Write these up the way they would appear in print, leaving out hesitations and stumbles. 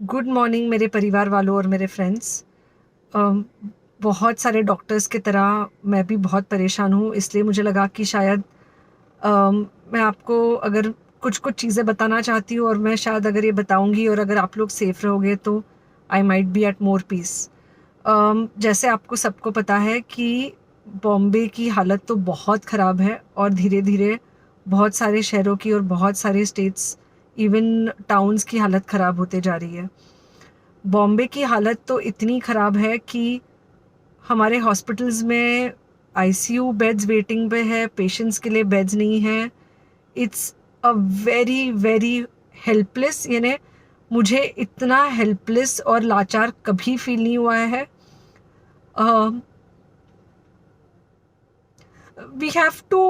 Good morning मेरे परिवार वालों और मेरे फ्रेंड्स। बहुत सारे डॉक्टर्स की तरह मैं भी बहुत परेशान हूँ, इसलिए मुझे लगा कि शायद मैं आपको अगर कुछ कुछ चीज़ें बताना चाहती हूँ और मैं शायद अगर ये बताऊँगी और अगर आप लोग सेफ़ रहोगे तो I might be at more peace. जैसे आपको सबको पता है कि बॉम्बे की हालत तो बहुत ख़राब है और धीरे धीरे बहुत सारे शहरों की और बहुत सारे स्टेट्स, इवन टाउन्स की हालत ख़राब होते जा रही है। बॉम्बे की हालत तो इतनी ख़राब है कि हमारे हॉस्पिटल्स में आईसीयू बेड्स वेटिंग पे है, पेशेंट्स के लिए बेड्स नहीं है। It's a very very helpless, यानी मुझे इतना हेल्पलेस और लाचार कभी फील नहीं हुआ है। We have to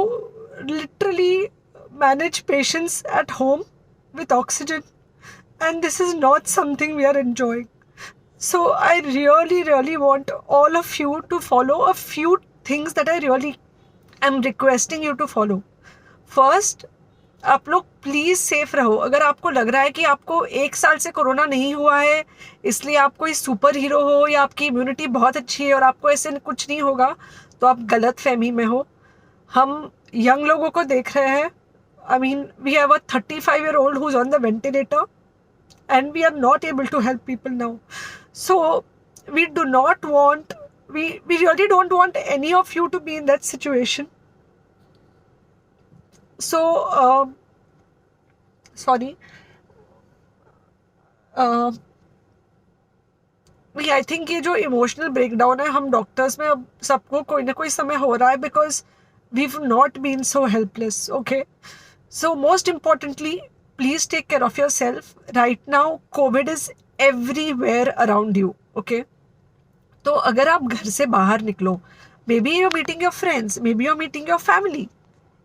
literally manage patients at home with oxygen, and this is not something we are enjoying. So I really want all of you to follow a few things that I really am requesting you to follow. First, आप लोग please safe रहो। अगर आपको लग रहा है कि आपको 1 साल से कोरोना नहीं हुआ है, इसलिए आप कोई सुपर हीरो हो या आपकी इम्यूनिटी बहुत अच्छी है और आपको ऐसे कुछ नहीं होगा, तो आप गलत फहमी में हो। हम यंग लोगों को देख रहे हैं। I mean we have a 35-year-old who's on the ventilator and we are not able to help people now. So we do not want, we really don't want any of you to be in that situation. So sorry, I think ये जो emotional breakdown है हम doctors में अब सबको कोई ना कोई समय हो रहा है, because we not been so helpless. Okay, so most importantly please take care of yourself. Right now COVID is everywhere around you. Okay, तो अगर आप घर से बाहर निकलो, maybe you're meeting your friends, maybe you're meeting your family,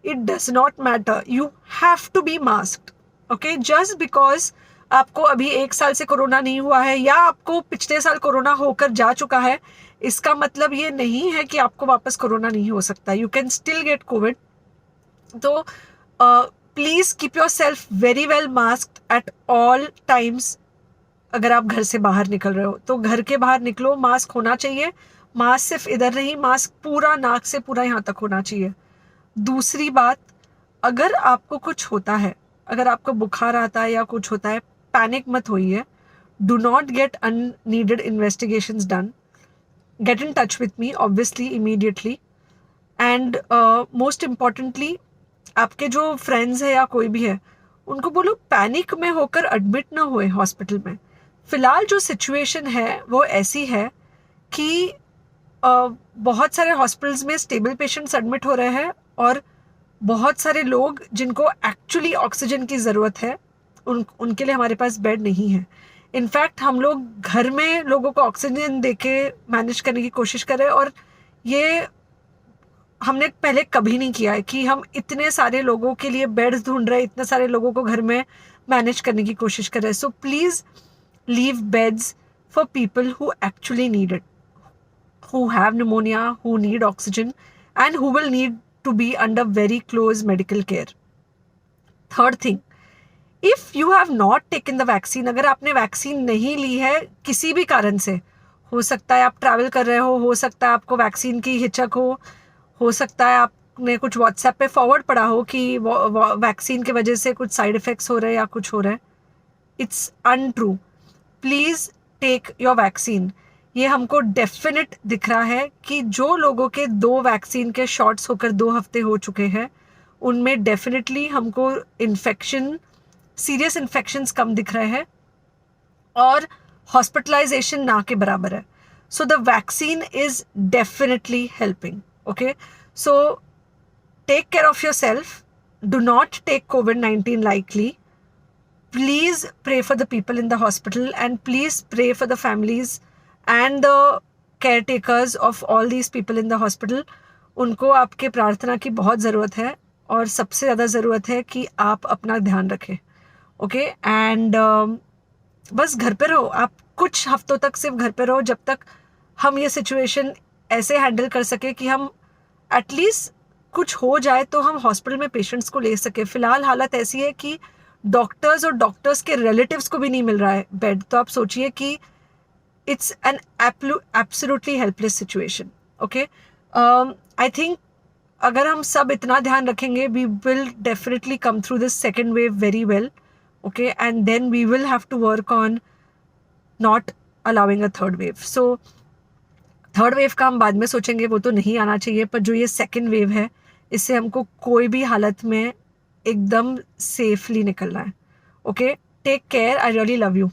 it does not matter, you have to be masked. Okay, just because आपको अभी 1 साल से कोरोना नहीं हुआ है या आपको पिछले साल कोरोना होकर जा चुका है, इसका मतलब ये नहीं है कि आपको वापस कोरोना नहीं हो सकता। You can still get COVID. तो please keep yourself very well masked at all times. अगर आप घर से बाहर निकल रहे हो तो घर के बाहर निकलो, मास्क होना चाहिए। मास्क सिर्फ इधर नहीं, मास्क पूरा नाक से पूरा यहाँ तक होना चाहिए। दूसरी बात, अगर आपको कुछ होता है, अगर आपको बुखार आता है या कुछ होता है, पैनिक मत होइए। Do not get unneeded investigations done. Get in touch with me obviously immediately. And most importantly, आपके जो फ्रेंड्स है या कोई भी है, उनको बोलो पैनिक में होकर एडमिट ना हुए हॉस्पिटल में। फिलहाल जो सिचुएशन है वो ऐसी है कि बहुत सारे हॉस्पिटल्स में स्टेबल पेशेंट्स एडमिट हो रहे हैं और बहुत सारे लोग जिनको एक्चुअली ऑक्सीजन की ज़रूरत है उनके लिए हमारे पास बेड नहीं है। इनफैक्ट हम लोग घर में लोगों को ऑक्सीजन देके मैनेज करने की कोशिश कर रहे हैं, और ये हमने पहले कभी नहीं किया है कि हम इतने सारे लोगों के लिए बेड्स ढूंढ रहे हैं, इतने सारे लोगों को घर में मैनेज करने की कोशिश कर रहे हैं। So please leave beds for people who actually need it, who have pneumonia, who need oxygen, and who will need to be under very close medical care. Third thing, if you have not taken the vaccine, अगर आपने vaccine नहीं ली है किसी भी कारण से, हो सकता है आप ट्रैवल कर रहे हो सकता है आपको वैक्सीन की हिचक हो सकता है आपने कुछ व्हाट्सएप पे फॉरवर्ड पढ़ा हो कि वैक्सीन की वजह से कुछ साइड इफ़ेक्ट्स हो रहे हैं या कुछ हो रहा है, it's untrue. Please take your vaccine. ये हमको डेफिनेट दिख रहा है कि जो लोगों के 2 वैक्सीन के शॉट्स होकर 2 हफ्ते हो चुके हैं, उनमें डेफिनेटली हमको इन्फेक्शन, सीरियस इन्फेक्शंस कम दिख रहे हैं और हॉस्पिटलाइजेशन ना के बराबर है। So the vaccine is definitely helping. Okay, so take care of yourself, do not take COVID-19 lightly. Please pray for the people in the hospital and please pray for the families and the caretakers of all these people in the hospital. उनको आपके प्रार्थना की बहुत ज़रूरत है और सबसे ज़्यादा ज़रूरत है कि आप अपना ध्यान रखें। ओके, एंड बस घर पे रहो। आप कुछ हफ्तों तक सिर्फ घर पे रहो जब तक हम ये सिचुएशन ऐसे हैंडल कर सके कि हम एटलीस्ट कुछ हो जाए तो हम हॉस्पिटल में पेशेंट्स को ले सके। फ़िलहाल हालत ऐसी है कि डॉक्टर्स और डॉक्टर्स के रिलेटिव्स को भी नहीं मिल रहा है बेड, तो आप सोचिए कि it's an absolutely helpless situation. Okay, I think अगर हम सब इतना ध्यान रखेंगे, we will definitely come through this second wave very well. Okay, and then we will have to work on not allowing a third wave. So third wave का हम बाद में सोचेंगे, वो तो नहीं आना चाहिए, पर जो ये सेकेंड वेव है इससे हमको कोई भी हालत में एकदम सेफली निकलना है. Okay, take care, I really love you.